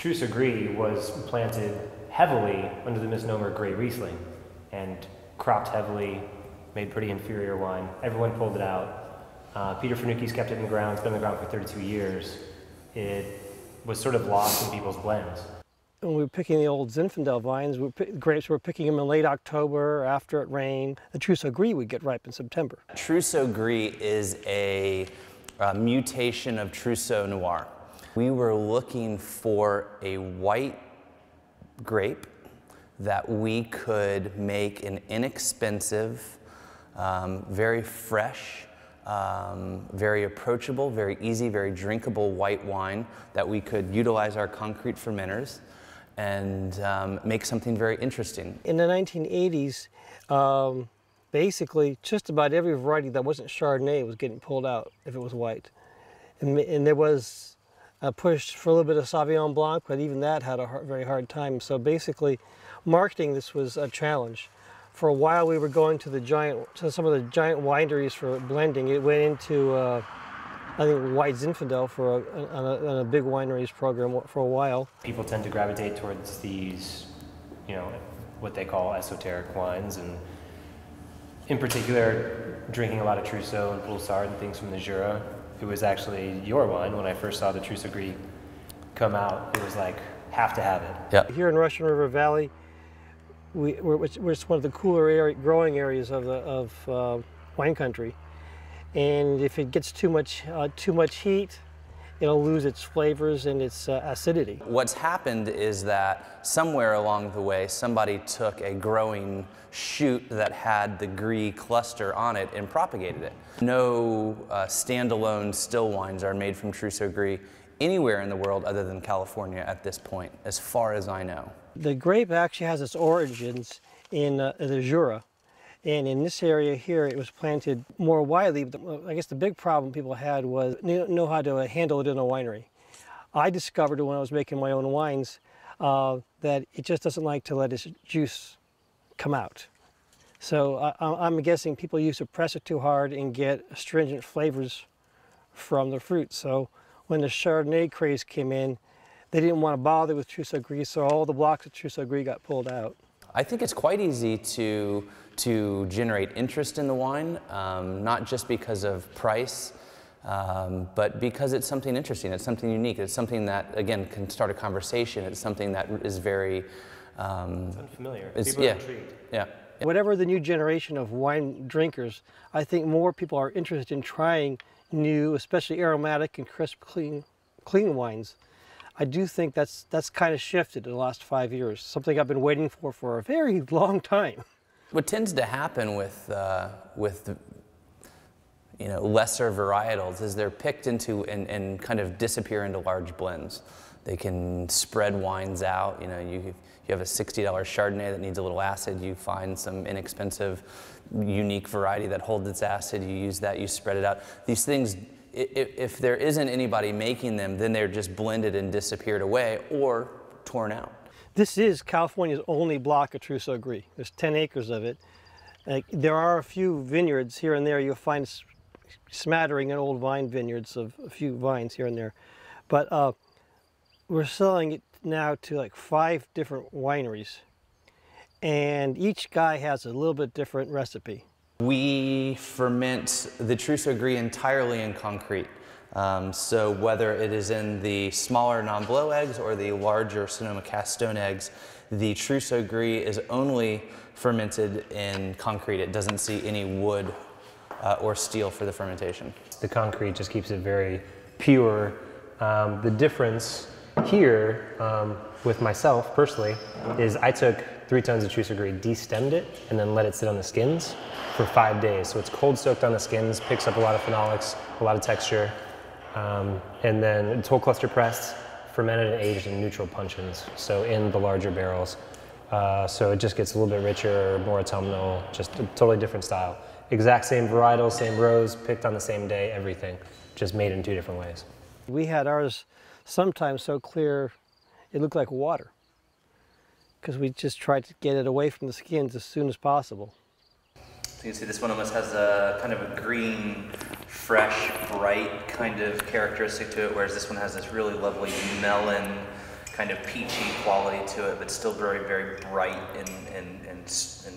Trousseau Gris was planted heavily under the misnomer Grey Riesling and cropped heavily, made pretty inferior wine. Everyone pulled it out. Peter Fanucchi's kept it in the ground. It's been in the ground for 32 years. It was sort of lost in people's blends. When we were picking the old Zinfandel vines, grapes, we were picking them in late October after it rained. The Trousseau Gris would get ripe in September. Trousseau Gris is a mutation of Trousseau Noir. We were looking for a white grape that we could make an inexpensive, very fresh, very approachable, very easy, very drinkable white wine that we could utilize our concrete fermenters and make something very interesting. In the 1980s, basically just about every variety that wasn't Chardonnay was getting pulled out if it was white. And there was a push for a little bit of Sauvignon Blanc, but even that had a very hard time. So basically, marketing this was a challenge. For a while, we were going to some of the giant wineries for blending. It went into, I think, White Zinfandel on a big wineries program for a while. People tend to gravitate towards these, what they call esoteric wines, and in particular, drinking a lot of Trousseau and Pulsar and things from the Jura. It was actually your wine. When I first saw the Trousseau Gris come out, it was like, have to have it. Yeah. Here in Russian River Valley, we're just one of the cooler growing areas of wine country. And if it gets too much heat, it'll lose its flavors and its acidity. What's happened is that somewhere along the way, somebody took a growing shoot that had the Gris cluster on it and propagated it. No standalone still wines are made from Trousseau Gris anywhere in the world other than California at this point, as far as I know. The grape actually has its origins in the Jura. And in this area here, it was planted more widely. But I guess the big problem people had was know how to handle it in a winery. I discovered when I was making my own wines that it just doesn't like to let its juice come out. So I'm guessing people used to press it too hard and get astringent flavors from the fruit. So when the Chardonnay craze came in, they didn't want to bother with Trousseau Gris, so all the blocks of Trousseau Gris got pulled out. I think it's quite easy to generate interest in the wine, not just because of price, but because it's something interesting, it's something unique, it's something that, again, can start a conversation, it's something that is very... it's unfamiliar. People are intrigued. Yeah. Whatever the new generation of wine drinkers, I think more people are interested in trying new, especially aromatic and crisp, clean wines. I do think that's kind of shifted in the last 5 years, something I've been waiting for a very long time. What tends to happen with lesser varietals is they're picked into and kind of disappear into large blends. They can spread wines out. You have a $60 Chardonnay that needs a little acid. You find some inexpensive, unique variety that holds its acid. You use that. You spread it out. These things, if there isn't anybody making them, then they're just blended and disappeared away or torn out. This is California's only block of Trousseau Gris. There's 10 acres of it. There are a few vineyards here and there. You'll find smattering in old vine vineyards of a few vines here and there. But we're selling it now to like 5 different wineries. And each guy has a little bit different recipe. We ferment the Trousseau Gris entirely in concrete. So whether it is in the smaller non-blow eggs or the larger Sonoma cast stone eggs, the Trousseau Gris is only fermented in concrete. It doesn't see any wood or steel for the fermentation. The concrete just keeps it very pure. The difference here with myself personally is I took 3 tons of Trousseau Gris, destemmed it, and then let it sit on the skins for 5 days. So it's cold soaked on the skins, picks up a lot of phenolics, a lot of texture. And then it's whole cluster pressed, fermented and aged in neutral puncheons, so in the larger barrels. So it just gets a little bit richer, more autumnal, just a totally different style. Exact same varietals, same rows, picked on the same day, everything, just made in 2 different ways. We had ours sometimes so clear it looked like water, because we just tried to get it away from the skins as soon as possible. So you can see this one almost has a kind of a green, fresh, bright kind of characteristic to it, whereas this one has this really lovely melon kind of peachy quality to it, but still very, very bright and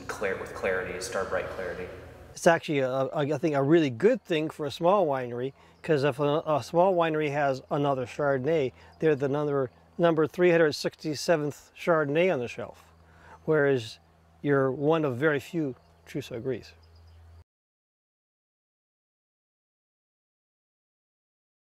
clear, with clarity, star bright clarity. It's actually, I think, a really good thing for a small winery, because if a small winery has another Chardonnay, they're the number 367th Chardonnay on the shelf, whereas you're one of very few Trousseau Gris.